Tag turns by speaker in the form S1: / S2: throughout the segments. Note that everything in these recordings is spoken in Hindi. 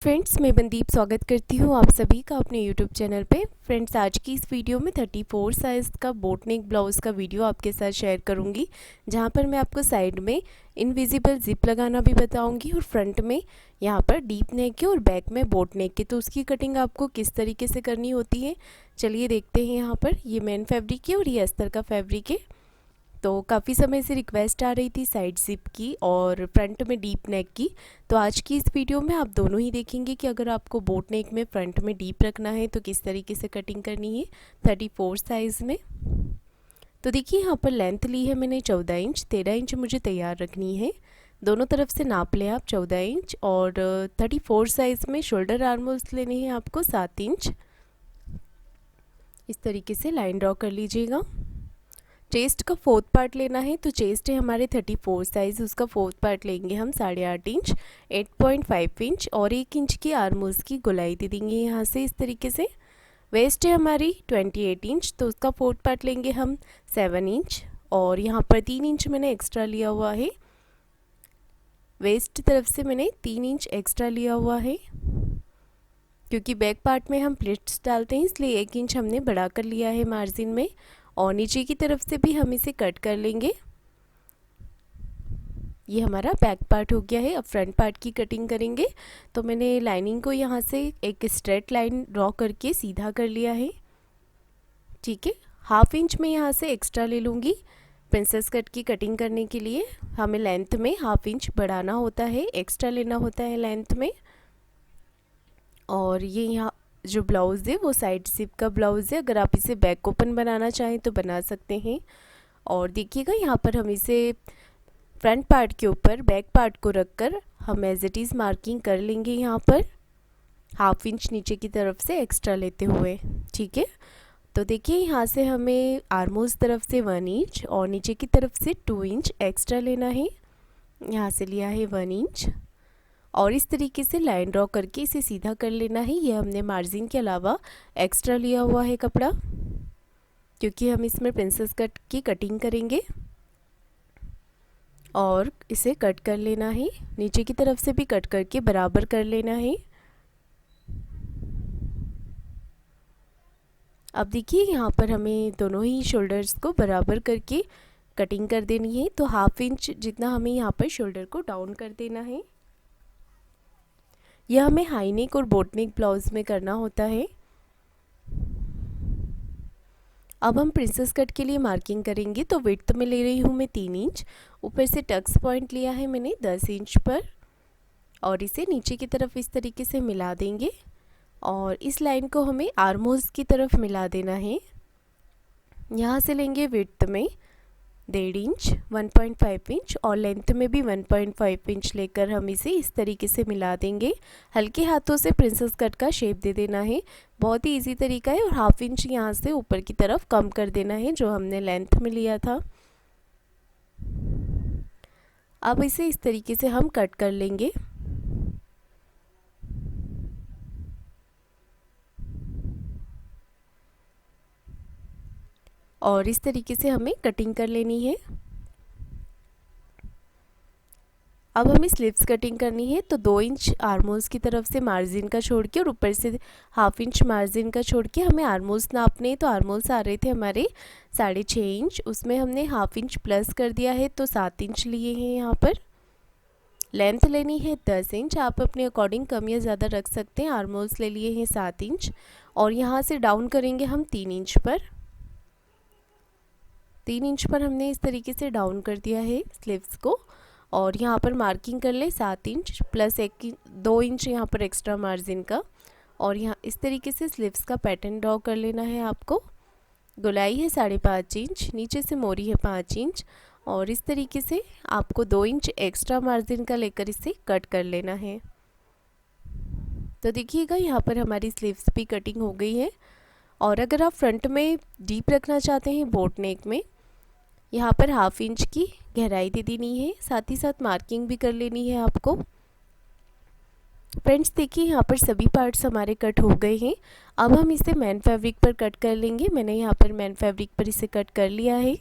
S1: फ्रेंड्स, मैं मनदीप स्वागत करती हूँ आप सभी का अपने यूट्यूब चैनल पे। फ्रेंड्स, आज की इस वीडियो में 34 साइज़ का बोट नेक ब्लाउज़ का वीडियो आपके साथ शेयर करूँगी, जहाँ पर मैं आपको साइड में इनविजिबल जिप लगाना भी बताऊँगी और फ्रंट में यहाँ पर डीप नेक के और बैक में बोट नेक के, तो उसकी कटिंग आपको किस तरीके से करनी होती है चलिए देखते हैं। यहाँ पर ये मेन फैब्रिक है और ये अस्तर का फैब्रिक है। तो काफ़ी समय से रिक्वेस्ट आ रही थी साइड जिप की और फ्रंट में डीप नेक की, तो आज की इस वीडियो में आप दोनों ही देखेंगे कि अगर आपको बोट नेक में फ्रंट में डीप रखना है तो किस तरीके से कटिंग करनी है 34 साइज़ में। तो देखिए, यहाँ पर लेंथ ली है मैंने 14 इंच, 13 इंच मुझे तैयार रखनी है। दोनों तरफ से नाप लें आप 14 इंच और 34 साइज़ में शोल्डर आर्म होल्स लेने हैं आपको 7 इंच। इस तरीके से लाइन ड्रॉ कर लीजिएगा। चेस्ट का फोर्थ पार्ट लेना है, तो चेस्ट है हमारे 34 साइज़, उसका फोर्थ पार्ट लेंगे हम 8.5 इंच, 8.5 इंच और 1 इंच की आर्म होल्स की गोलाई दे देंगे यहाँ से इस तरीके से। वेस्ट है हमारी 28 इंच, तो उसका फोर्थ पार्ट लेंगे हम 7 इंच और यहाँ पर 3 इंच मैंने एक्स्ट्रा लिया हुआ है। वेस्ट तरफ से मैंने 3 इंच एक्स्ट्रा लिया हुआ है, क्योंकि बैक पार्ट में हम प्लिट्स डालते हैं इसलिए 1 इंच हमने बढ़ा कर लिया है मार्जिन में। और नीचे की तरफ से भी हम इसे कट कर लेंगे। ये हमारा बैक पार्ट हो गया है। अब फ्रंट पार्ट की कटिंग करेंगे, तो मैंने लाइनिंग को यहाँ से एक स्ट्रेट लाइन ड्रॉ करके सीधा कर लिया है। ठीक है, हाफ इंच में यहाँ से एक्स्ट्रा ले लूँगी प्रिंसेस कट की कटिंग करने के लिए। हमें लेंथ में हाफ इंच बढ़ाना होता है, एक्स्ट्रा लेना होता है लेंथ में। और ये यहाँ जो ब्लाउज़ है वो साइड जिप का ब्लाउज़ है, अगर आप इसे बैक ओपन बनाना चाहें तो बना सकते हैं। और देखिएगा, यहाँ पर हम इसे फ्रंट पार्ट के ऊपर बैक पार्ट को रखकर हम एज इट इज़ मार्किंग कर लेंगे यहाँ पर हाफ इंच नीचे की तरफ से एक्स्ट्रा लेते हुए। ठीक है, तो देखिए यहाँ से हमें आर्म होल्स तरफ से 1 इंच और नीचे की तरफ से 2 इंच एक्स्ट्रा लेना है। यहाँ से लिया है 1 इंच और इस तरीके से लाइन ड्रॉ करके इसे सीधा कर लेना है। ये हमने मार्जिन के अलावा एक्स्ट्रा लिया हुआ है कपड़ा, क्योंकि हम इसमें प्रिंसेस कट की कटिंग करेंगे। और इसे कट कर लेना है, नीचे की तरफ से भी कट करके बराबर कर लेना है। अब देखिए, यहाँ पर हमें दोनों ही शोल्डर्स को बराबर करके कटिंग कर देनी है, तो हाफ इंच जितना हमें यहाँ पर शोल्डर को डाउन कर देना है। यह हमें हाई नेक और बोट नेक ब्लाउज में करना होता है। अब हम प्रिंसेस कट के लिए मार्किंग करेंगे, तो विड्थ में ले रही हूँ मैं 3 इंच, ऊपर से टक्स पॉइंट लिया है मैंने 10 इंच पर और इसे नीचे की तरफ इस तरीके से मिला देंगे और इस लाइन को हमें आर्म होल्स की तरफ मिला देना है। यहाँ से लेंगे विड्थ में 1.5 इंच, 1.5 इंच और लेंथ में भी 1.5 इंच लेकर हम इसे इस तरीके से मिला देंगे। हल्के हाथों से प्रिंसेस कट का शेप दे देना है, बहुत ही इजी तरीका है। और हाफ इंच यहाँ से ऊपर की तरफ कम कर देना है जो हमने लेंथ में लिया था। अब इसे इस तरीके से हम कट कर लेंगे। और इस तरीके से हमें कटिंग कर लेनी है। अब हमें स्लीव्स कटिंग करनी है, तो 2 इंच आर्म होल्स की तरफ से मार्जिन का छोड़ के और ऊपर से हाफ इंच मार्जिन का छोड़ के हमें आर्म होल्स नापने। तो आर्म होल्स आ रहे थे हमारे 6.5 इंच, उसमें हमने हाफ इंच प्लस कर दिया है, तो 7 इंच लिए हैं। यहाँ पर लेंथ लेनी है 10 इंच, आप अपने अकॉर्डिंग कम या ज़्यादा रख सकते हैं। आर्म होल्स ले लिए हैं 7 इंच और यहाँ से डाउन करेंगे हम 3 इंच पर। 3 इंच पर हमने इस तरीके से डाउन कर दिया है स्लीव्स को और यहाँ पर मार्किंग कर ले 7 इंच प्लस 2 इंच यहाँ पर एक्स्ट्रा मार्जिन का। और यहाँ इस तरीके से स्लीव्स का पैटर्न ड्रॉ कर लेना है आपको। गोलाई है 5.5 इंच, नीचे से मोरी है 5 इंच और इस तरीके से आपको 2 इंच एक्स्ट्रा मार्जिन का लेकर इसे कट कर लेना है। तो देखिएगा, यहाँ पर हमारी स्लीव्स भी कटिंग हो गई है। और अगर आप फ्रंट में डीप रखना चाहते हैं बोट नेक में, यहाँ पर हाफ इंच की गहराई दे देनी है, साथ ही साथ मार्किंग भी कर लेनी है आपको। फ्रेंड्स देखिए, यहाँ पर सभी पार्ट्स हमारे कट हो गए हैं। अब हम इसे मैन फैब्रिक पर कट कर लेंगे। मैंने यहाँ पर मैन फैब्रिक पर इसे कट कर लिया है।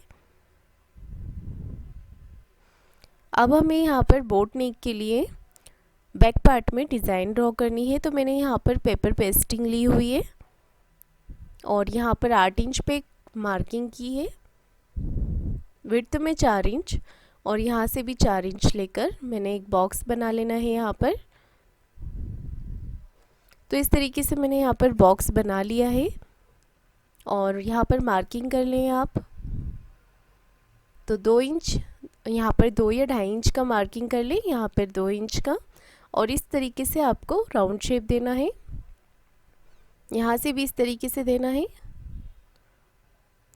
S1: अब हमें यहाँ पर बोट नेक के लिए बैक पार्ट में डिज़ाइन ड्रॉ करनी है। तो मैंने यहाँ पर पेपर पेस्टिंग ली हुई है और यहाँ पर 8 इंच पे मार्किंग की है, विड्थ में 4 इंच और यहाँ से भी 4 इंच लेकर मैंने एक बॉक्स बना लेना है यहाँ पर। तो इस तरीके से मैंने यहाँ पर बॉक्स बना लिया है और यहाँ पर मार्किंग कर लें आप। तो 2 इंच यहाँ पर 2 या 2.5 इंच का मार्किंग कर लें, यहाँ पर 2 इंच का। और इस तरीके से आपको राउंड शेप देना है, यहाँ से भी इस तरीके से देना है।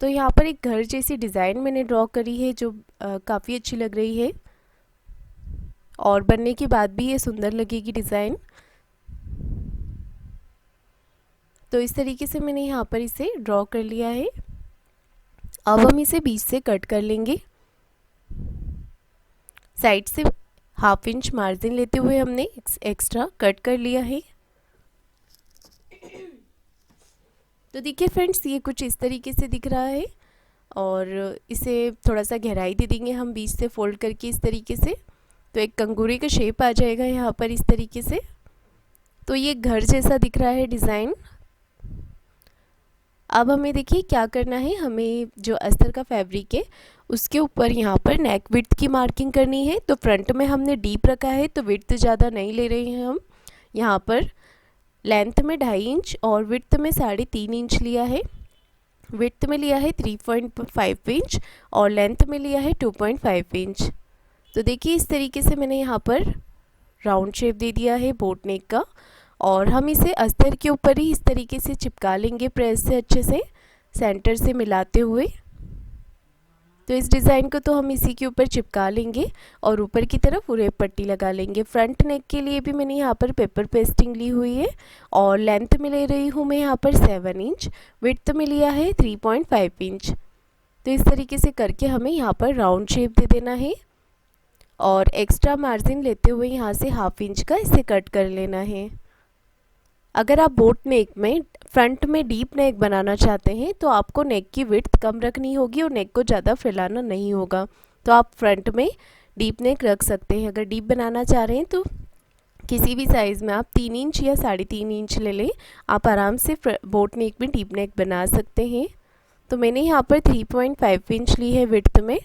S1: तो यहाँ पर एक घर जैसी डिज़ाइन मैंने ड्रॉ करी है जो काफ़ी अच्छी लग रही है और बनने के बाद भी ये सुंदर लगेगी डिज़ाइन। तो इस तरीके से मैंने यहाँ पर इसे ड्रॉ कर लिया है। अब हम इसे बीच से कट कर लेंगे। साइड से 1/2 इंच मार्जिन लेते हुए हमने एक्स्ट्रा कट कर लिया है। तो देखिए फ्रेंड्स, ये कुछ इस तरीके से दिख रहा है और इसे थोड़ा सा गहराई दे देंगे हम बीच से फोल्ड करके इस तरीके से। तो एक कंगूरे का शेप आ जाएगा यहाँ पर इस तरीके से। तो ये घर जैसा दिख रहा है डिज़ाइन। अब हमें देखिए क्या करना है, हमें जो अस्तर का फैब्रिक है उसके ऊपर यहाँ पर नेक विड्थ की मार्किंग करनी है। तो फ्रंट में हमने डीप रखा है तो विड्थ ज़्यादा नहीं ले रहे हैं हम। यहाँ पर लेंथ में 2.5 इंच और विड्थ में 3.5 इंच लिया है। विड्थ में लिया है 3.5 इंच और लेंथ में लिया है 2.5 इंच। तो देखिए इस तरीके से मैंने यहाँ पर राउंड शेप दे दिया है बोट नेक का और हम इसे अस्तर के ऊपर ही इस तरीके से चिपका लेंगे प्रेस से अच्छे से सेंटर से मिलाते हुए। तो इस डिज़ाइन को तो हम इसी के ऊपर चिपका लेंगे और ऊपर की तरफ उरेप पट्टी लगा लेंगे। फ्रंट नेक के लिए भी मैंने यहाँ पर पेपर पेस्टिंग ली हुई है और लेंथ में ले रही हूँ मैं यहाँ पर 7 इंच, विड्थ में लिया है 3.5 इंच। तो इस तरीके से करके हमें यहाँ पर राउंड शेप दे देना है और एक्स्ट्रा मार्जिन लेते हुए यहाँ से 1/2 इंच का इसे कट कर लेना है। अगर आप बोट नेक में फ्रंट में डीप नेक बनाना चाहते हैं तो आपको नेक की विड्थ कम रखनी होगी और नेक को ज़्यादा फैलाना नहीं होगा। तो आप फ्रंट में डीप नेक रख सकते हैं। अगर डीप बनाना चाह रहे हैं तो किसी भी साइज़ में आप 3 इंच या 3.5 इंच ले लें, आप आराम से बोट नेक में डीप नेक बना सकते हैं। तो मैंने यहाँ पर 3.5 इंच ली है विड्थ में।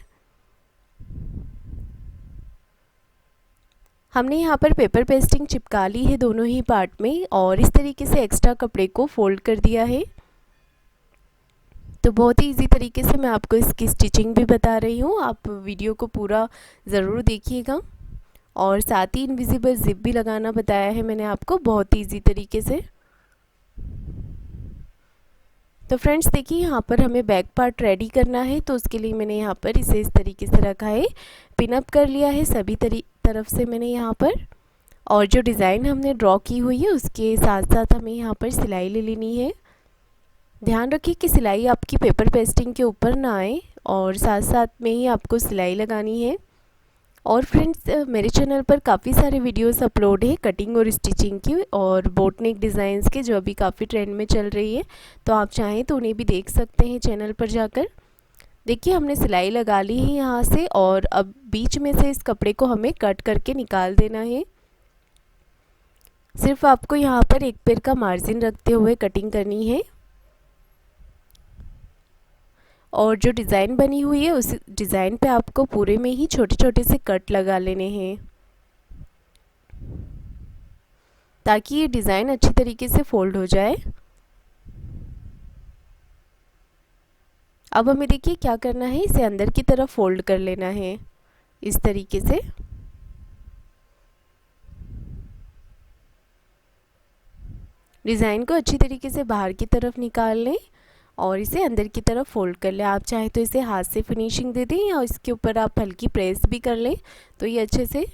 S1: हमने यहाँ पर पेपर पेस्टिंग चिपका ली है दोनों ही पार्ट में और इस तरीके से एक्स्ट्रा कपड़े को फोल्ड कर दिया है। तो बहुत ही इजी तरीके से मैं आपको इसकी स्टिचिंग भी बता रही हूँ, आप वीडियो को पूरा ज़रूर देखिएगा। और साथ ही इनविजिबल जिप भी लगाना बताया है मैंने आपको बहुत ही इजी तरीके से। तो फ्रेंड्स देखिए यहाँ पर हमें बैक पार्ट रेडी करना है तो उसके लिए मैंने यहाँ पर इसे इस तरीके से रखा है, पिनअप कर लिया है सभी तरफ से मैंने यहाँ पर। और जो डिज़ाइन हमने ड्रॉ की हुई है उसके साथ साथ हमें यहाँ पर सिलाई ले लेनी है। ध्यान रखिए कि सिलाई आपकी पेपर पेस्टिंग के ऊपर ना आए और साथ साथ में ही आपको सिलाई लगानी है। और फ्रेंड्स मेरे चैनल पर काफ़ी सारे वीडियोस अपलोड है कटिंग और स्टिचिंग की और बोट नेक डिज़ाइंस के, जो अभी काफ़ी ट्रेंड में चल रही है। तो आप चाहें तो उन्हें भी देख सकते हैं चैनल पर जाकर। देखिए हमने सिलाई लगा ली है यहाँ से और अब बीच में से इस कपड़े को हमें कट करके निकाल देना है। सिर्फ आपको यहाँ पर एक पैर का मार्जिन रखते हुए कटिंग करनी है और जो डिज़ाइन बनी हुई है उस डिज़ाइन पे आपको पूरे में ही छोटे छोटे से कट लगा लेने हैं ताकि ये डिज़ाइन अच्छी तरीके से फोल्ड हो जाए। अब हमें देखिए क्या करना है, इसे अंदर की तरफ फोल्ड कर लेना है इस तरीके से। डिज़ाइन को अच्छी तरीके से बाहर की तरफ निकाल लें और इसे अंदर की तरफ फोल्ड कर लें। आप चाहे तो इसे हाथ से फिनिशिंग दे दें या इसके ऊपर आप हल्की प्रेस भी कर लें तो ये अच्छे से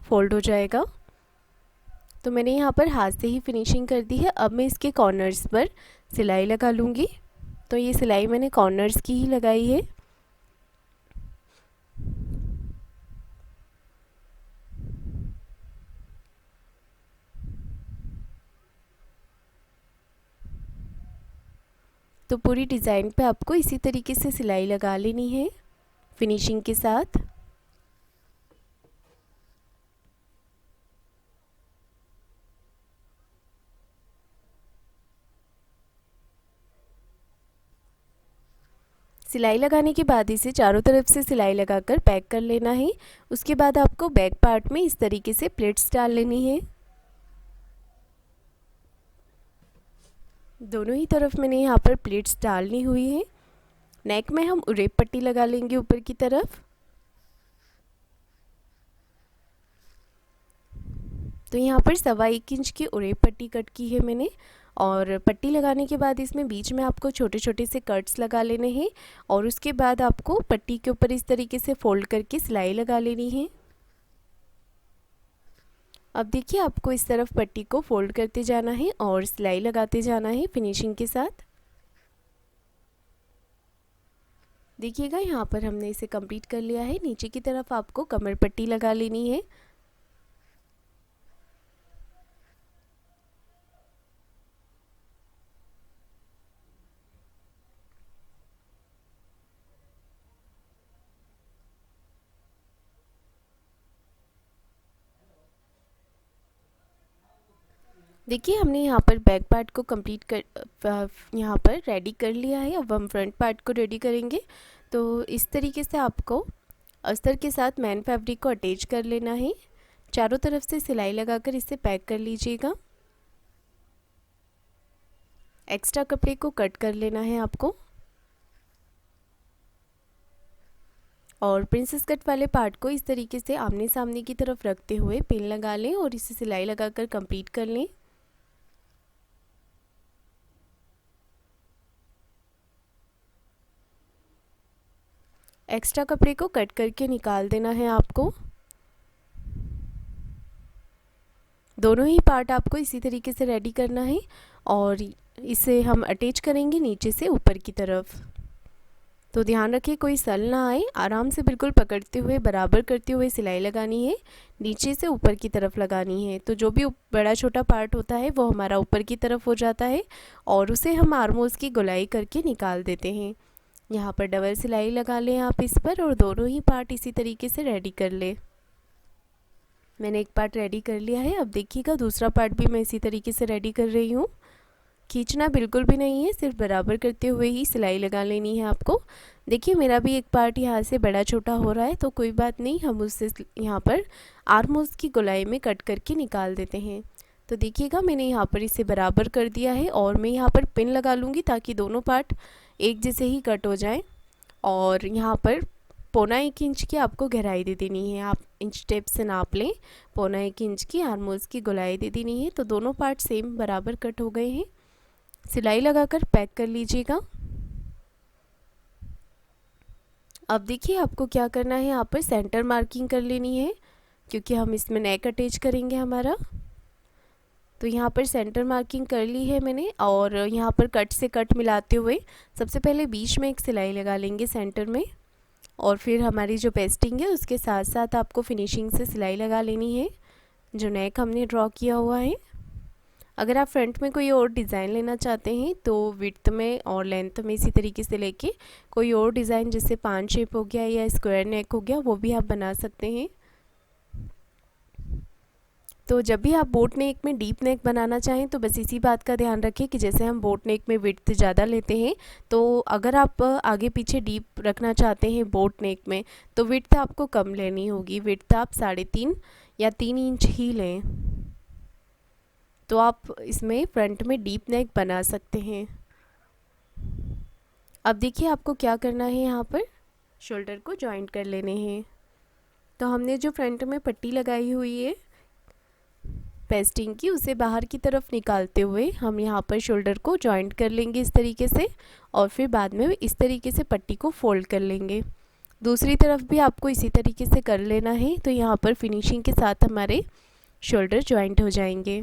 S1: फोल्ड हो जाएगा। तो मैंने यहाँ पर हाथ से ही फिनिशिंग कर दी है। अब मैं इसके कॉर्नर्स पर सिलाई लगा लूँगी। तो ये सिलाई मैंने कॉर्नर्स की ही लगाई है। तो पूरी डिज़ाइन पे आपको इसी तरीके से सिलाई लगा लेनी है फिनिशिंग के साथ। सिलाई लगाने के बाद इसे चारों तरफ से सिलाई लगाकर पैक कर लेना है। उसके बाद आपको बैक पार्ट में इस तरीके से प्लेट्स डाल लेनी है। दोनों ही तरफ मैंने यहाँ पर प्लेट्स डालनी हुई है। नेक में हम उरेप पट्टी लगा लेंगे ऊपर की तरफ। तो यहाँ पर 1.25 इंच की उरेप पट्टी कट की है मैंने, और पट्टी लगाने के बाद इसमें बीच में आपको छोटे छोटे से कट्स लगा लेने हैं और उसके बाद आपको पट्टी के ऊपर इस तरीके से फोल्ड करके सिलाई लगा लेनी है। अब देखिए आपको इस तरफ पट्टी को फोल्ड करते जाना है और सिलाई लगाते जाना है फिनिशिंग के साथ। देखिएगा यहाँ पर हमने इसे कंप्लीट कर लिया है। नीचे की तरफ आपको कमर पट्टी लगा लेनी है। देखिए हमने यहाँ पर बैक पार्ट को कंप्लीट कर यहाँ पर रेडी कर लिया है। अब हम फ्रंट पार्ट को रेडी करेंगे। तो इस तरीके से आपको अस्तर के साथ मैन फैब्रिक को अटैच कर लेना है। चारों तरफ से सिलाई लगाकर इसे पैक कर लीजिएगा। एक्स्ट्रा कपड़े को कट कर लेना है आपको और प्रिंसेस कट वाले पार्ट को इस तरीके से आमने सामने की तरफ रखते हुए पिन लगा लें और इसे सिलाई लगाकर कंप्लीट कर लें। एक्स्ट्रा कपड़े को कट करके निकाल देना है आपको। दोनों ही पार्ट आपको इसी तरीके से रेडी करना है और इसे हम अटैच करेंगे नीचे से ऊपर की तरफ। तो ध्यान रखिए कोई सल ना आए, आराम से बिल्कुल पकड़ते हुए बराबर करते हुए सिलाई लगानी है, नीचे से ऊपर की तरफ लगानी है। तो जो भी बड़ा छोटा पार्ट होता है वो हमारा ऊपर की तरफ हो जाता है और उसे हम आर्मोल्स की गोलाई करके निकाल देते हैं। यहाँ पर डबल सिलाई लगा लें आप इस पर और दोनों ही पार्ट इसी तरीके से रेडी कर लें। मैंने एक पार्ट रेडी कर लिया है। अब देखिएगा दूसरा पार्ट भी मैं इसी तरीके से रेडी कर रही हूँ। खींचना बिल्कुल भी नहीं है, सिर्फ बराबर करते हुए ही सिलाई लगा लेनी है आपको। देखिए मेरा भी एक पार्ट यहाँ से बड़ा छोटा हो रहा है, तो कोई बात नहीं, हम उससे यहाँ पर आर्मोल्स की गोलाई में कट करके निकाल देते हैं। तो देखिएगा मैंने यहाँ पर इसे बराबर कर दिया है और मैं यहाँ पर पिन लगा लूँगी ताकि दोनों पार्ट एक जैसे ही कट हो जाएं। और यहाँ पर 1.25 इंच की आपको गहराई दे देनी है। आप इंच टेप से नाप लें, 1.25 इंच की आर्मोल्स की गोलाई दे देनी है। तो दोनों पार्ट सेम बराबर कट हो गए हैं। सिलाई लगाकर पैक कर लीजिएगा। अब देखिए आपको क्या करना है, यहाँ पर सेंटर मार्किंग कर लेनी है क्योंकि हम इसमें नेक अटैच करेंगे हमारा। तो यहाँ पर सेंटर मार्किंग कर ली है मैंने और यहाँ पर कट से कट मिलाते हुए सबसे पहले बीच में एक सिलाई लगा लेंगे सेंटर में और फिर हमारी जो पेस्टिंग है उसके साथ साथ आपको फिनिशिंग से सिलाई लगा लेनी है जो नेक हमने ड्रॉ किया हुआ है। अगर आप फ्रंट में कोई और डिज़ाइन लेना चाहते हैं तो विड्थ में और लेंथ में इसी तरीके से लेके कोई और डिज़ाइन जैसे पान शेप हो गया या स्क्वायर नेक हो गया वो भी आप बना सकते हैं। तो जब भी आप बोट नेक में डीप नेक बनाना चाहें तो बस इसी बात का ध्यान रखें कि जैसे हम बोट नेक में विड्थ ज़्यादा लेते हैं, तो अगर आप आगे पीछे डीप रखना चाहते हैं बोट नेक में तो विड्थ आपको कम लेनी होगी। विड्थ आप 3.5 या 3 इंच ही लें, तो आप इसमें फ्रंट में डीप नेक बना सकते हैं। अब देखिए आपको क्या करना है, यहाँ पर शोल्डर को जॉइंट कर लेने हैं। तो हमने जो फ्रंट में पट्टी लगाई हुई है पेस्टिंग की उसे बाहर की तरफ निकालते हुए हम यहाँ पर शोल्डर को जॉइंट कर लेंगे इस तरीके से और फिर बाद में इस तरीके से पट्टी को फोल्ड कर लेंगे। दूसरी तरफ भी आपको इसी तरीके से कर लेना है। तो यहाँ पर फिनिशिंग के साथ हमारे शोल्डर जॉइंट हो जाएंगे।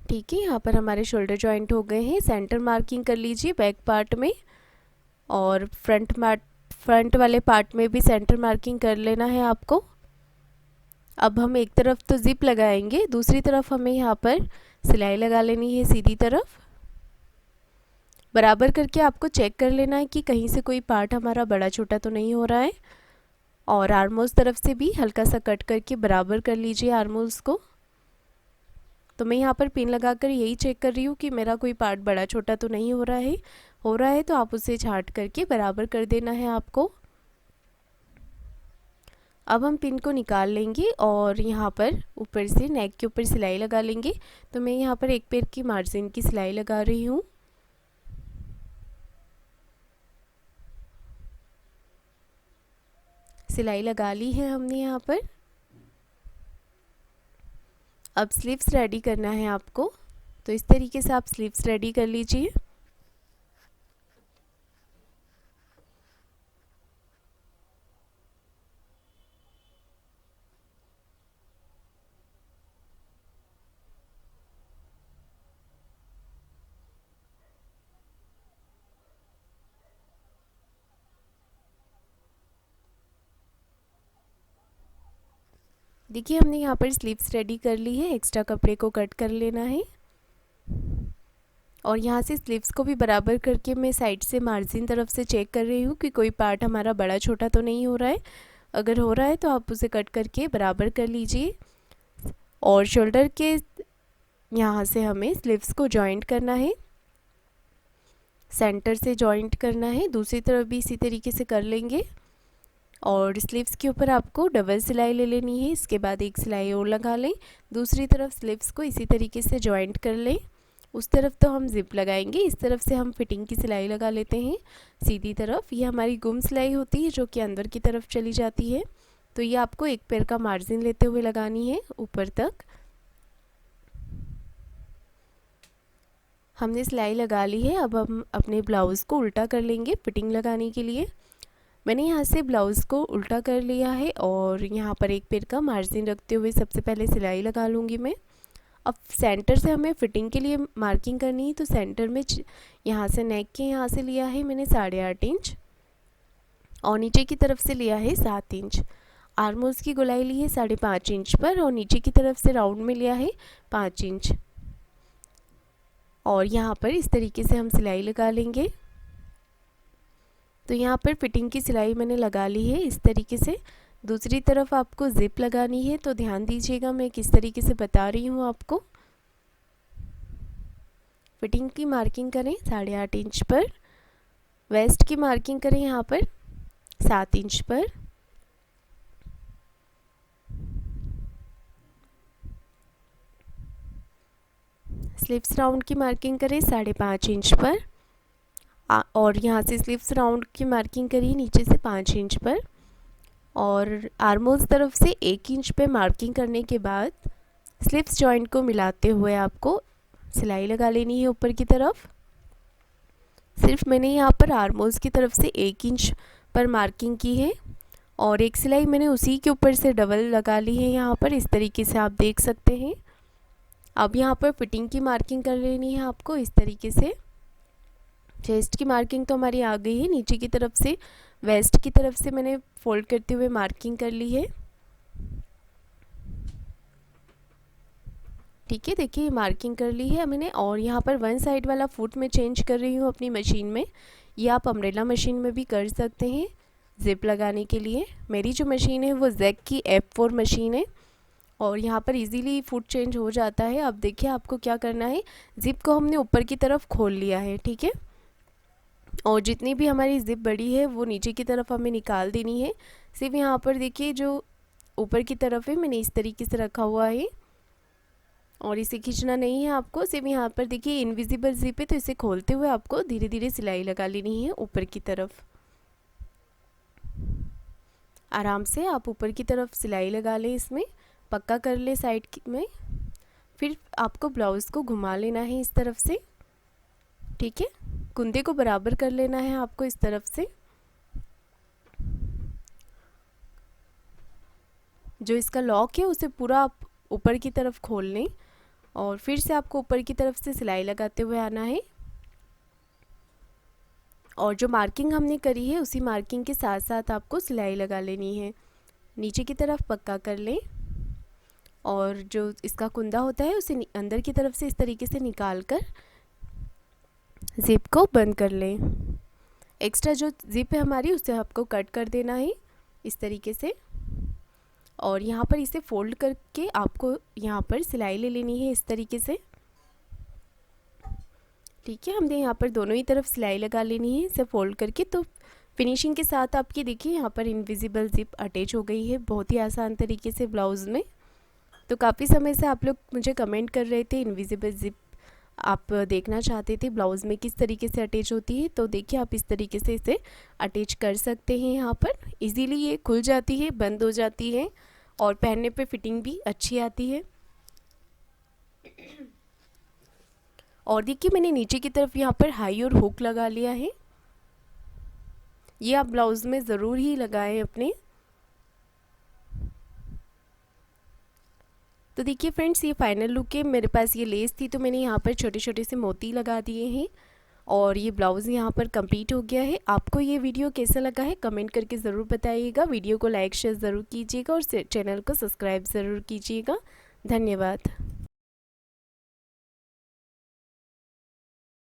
S1: ठीक है, यहाँ पर हमारे शोल्डर जॉइंट हो गए हैं। सेंटर मार्किंग कर लीजिए बैक पार्ट में और फ्रंट वाले पार्ट में भी सेंटर मार्किंग कर लेना है आपको। अब हम एक तरफ तो जिप लगाएंगे, दूसरी तरफ हमें यहाँ पर सिलाई लगा लेनी है सीधी तरफ। बराबर करके आपको चेक कर लेना है कि कहीं से कोई पार्ट हमारा बड़ा छोटा तो नहीं हो रहा है और आर्मोल्स तरफ से भी हल्का सा कट करके बराबर कर लीजिए आर्मोल्स को। तो मैं यहाँ पर पिन लगाकर यही चेक कर रही हूँ कि मेरा कोई पार्ट बड़ा छोटा तो नहीं हो रहा है तो आप उसे छांट करके बराबर कर देना है आपको। अब हम पिन को निकाल लेंगे और यहाँ पर ऊपर से नेक के ऊपर सिलाई लगा लेंगे। तो मैं यहाँ पर एक पैर की मार्जिन की सिलाई लगा रही हूँ। सिलाई लगा ली है हमने यहाँ पर। अब स्लीव्स रेडी करना है आपको, तो इस तरीके से आप स्लीव्स रेडी कर लीजिए। देखिए हमने यहाँ पर स्लीव्स रेडी कर ली है। एक्स्ट्रा कपड़े को कट कर लेना है और यहाँ से स्लीव्स को भी बराबर करके मैं साइड से मार्जिन तरफ से चेक कर रही हूँ कि कोई पार्ट हमारा बड़ा छोटा तो नहीं हो रहा है। अगर हो रहा है तो आप उसे कट करके बराबर कर लीजिए। और शोल्डर के यहाँ से हमें स्लीव्स को जॉइंट करना है, सेंटर से जॉइंट करना है। दूसरी तरफ भी इसी तरीके से कर लेंगे और स्लीव्स के ऊपर आपको डबल सिलाई ले लेनी है। इसके बाद एक सिलाई और लगा लें। दूसरी तरफ स्लीव्स को इसी तरीके से जॉइंट कर लें। उस तरफ तो हम जिप लगाएंगे, इस तरफ से हम फिटिंग की सिलाई लगा लेते हैं सीधी तरफ। ये हमारी गुम सिलाई होती है जो कि अंदर की तरफ चली जाती है। तो ये आपको एक पैर का मार्जिन लेते हुए लगानी है ऊपर तक। हमने सिलाई लगा ली है। अब हम अपने ब्लाउज़ को उल्टा कर लेंगे फिटिंग लगाने के लिए। मैंने यहाँ से ब्लाउज़ को उल्टा कर लिया है और यहाँ पर एक पैर का मार्जिन रखते हुए सबसे पहले सिलाई लगा लूँगी मैं। अब सेंटर से हमें फ़िटिंग के लिए मार्किंग करनी है, तो सेंटर में यहाँ से नेक के यहाँ से लिया है मैंने 8.5 इंच और नीचे की तरफ से लिया है 7 इंच। आर्मोल्स की गोलाई ली है 5.5 इंच पर और नीचे की तरफ से राउंड में लिया है 5 इंच। और यहाँ पर इस तरीके से हम सिलाई लगा लेंगे। तो यहाँ पर फिटिंग की सिलाई मैंने लगा ली है इस तरीके से। दूसरी तरफ आपको जिप लगानी है, तो ध्यान दीजिएगा मैं किस तरीके से बता रही हूँ आपको। फिटिंग की मार्किंग करें 8.5 इंच पर, वेस्ट की मार्किंग करें यहाँ पर 7 इंच पर, स्लीव्स राउंड की मार्किंग करें 5.5 इंच पर और यहाँ से स्लीव्स राउंड की मार्किंग करिए नीचे से 5 इंच पर और आर्मोल्स तरफ से 1 इंच पे मार्किंग करने के बाद स्लीव्स जॉइंट को मिलाते हुए आपको सिलाई लगा लेनी है ऊपर की तरफ। सिर्फ मैंने यहाँ पर आर्मोल्स की तरफ से 1 इंच पर मार्किंग की है और एक सिलाई मैंने उसी के ऊपर से डबल लगा ली है यहाँ पर, इस तरीके से आप देख सकते हैं। अब यहाँ पर फिटिंग की मार्किंग कर लेनी है आपको इस तरीके से। चेस्ट की मार्किंग तो हमारी आ गई है। नीचे की तरफ से वेस्ट की तरफ से मैंने फोल्ड करते हुए मार्किंग कर ली है। ठीक है, देखिए मार्किंग कर ली है मैंने और यहाँ पर वन साइड वाला फुट मैं चेंज कर रही हूँ अपनी मशीन में। ये आप अम्ब्रेला मशीन में भी कर सकते हैं जिप लगाने के लिए। मेरी जो मशीन है वो जैक की F4 मशीन है और यहाँ पर इजीली फुट चेंज हो जाता है। अब देखिए आपको क्या करना है, जिप को हमने ऊपर की तरफ खोल लिया है, ठीक है, और जितनी भी हमारी जिप बड़ी है वो नीचे की तरफ हमें निकाल देनी है। सिर्फ यहाँ पर देखिए जो ऊपर की तरफ है मैंने इस तरीके से रखा हुआ है और इसे खींचना नहीं है आपको। सिर्फ यहाँ पर देखिए इनविजिबल जिप है तो इसे खोलते हुए आपको धीरे धीरे सिलाई लगा लेनी है ऊपर की तरफ। आराम से आप ऊपर की तरफ सिलाई लगा लें, इसमें पक्का कर ले साइड में। फिर आपको ब्लाउज़ को घुमा लेना है इस तरफ से, ठीक है, कुंदे को बराबर कर लेना है आपको इस तरफ से। जो इसका लॉक है उसे पूरा आप ऊपर की तरफ खोल लें और फिर से आपको ऊपर की तरफ से सिलाई लगाते हुए आना है और जो मार्किंग हमने करी है उसी मार्किंग के साथ साथ आपको सिलाई लगा लेनी है। नीचे की तरफ पक्का कर लें और जो इसका कुंदा होता है उसे अंदर की तरफ से इस तरीके से निकाल कर जिप को बंद कर लें। एक्स्ट्रा जो जिप है हमारी उसे आपको कट कर देना है इस तरीके से और यहाँ पर इसे फोल्ड करके आपको यहाँ पर सिलाई ले लेनी है इस तरीके से। ठीक है, हमने यहाँ पर दोनों ही तरफ सिलाई लगा लेनी है इसे फोल्ड करके। तो फिनिशिंग के साथ आपकी देखिए यहाँ पर इनविजिबल जिप अटैच हो गई है बहुत ही आसान तरीके से ब्लाउज़ में। तो काफ़ी समय से आप लोग मुझे कमेंट कर रहे थे इनविजिबल जिप आप देखना चाहते थे ब्लाउज़ में किस तरीके से अटैच होती है। तो देखिए आप इस तरीके से इसे अटैच कर सकते हैं। यहाँ पर इजीली ये खुल जाती है, बंद हो जाती है और पहनने पे फिटिंग भी अच्छी आती है। और देखिए मैंने नीचे की तरफ यहाँ पर हाई और हुक लगा लिया है। ये आप ब्लाउज़ में ज़रूर ही लगाएं अपने। तो देखिए फ्रेंड्स ये फाइनल लुक है। मेरे पास ये लेस थी तो मैंने यहाँ पर छोटे छोटे से मोती लगा दिए हैं और ये ब्लाउज़ यहाँ पर कंप्लीट हो गया है। आपको ये वीडियो कैसा लगा है कमेंट करके ज़रूर बताइएगा। वीडियो को लाइक शेयर ज़रूर कीजिएगा और चैनल को सब्सक्राइब ज़रूर कीजिएगा। धन्यवाद।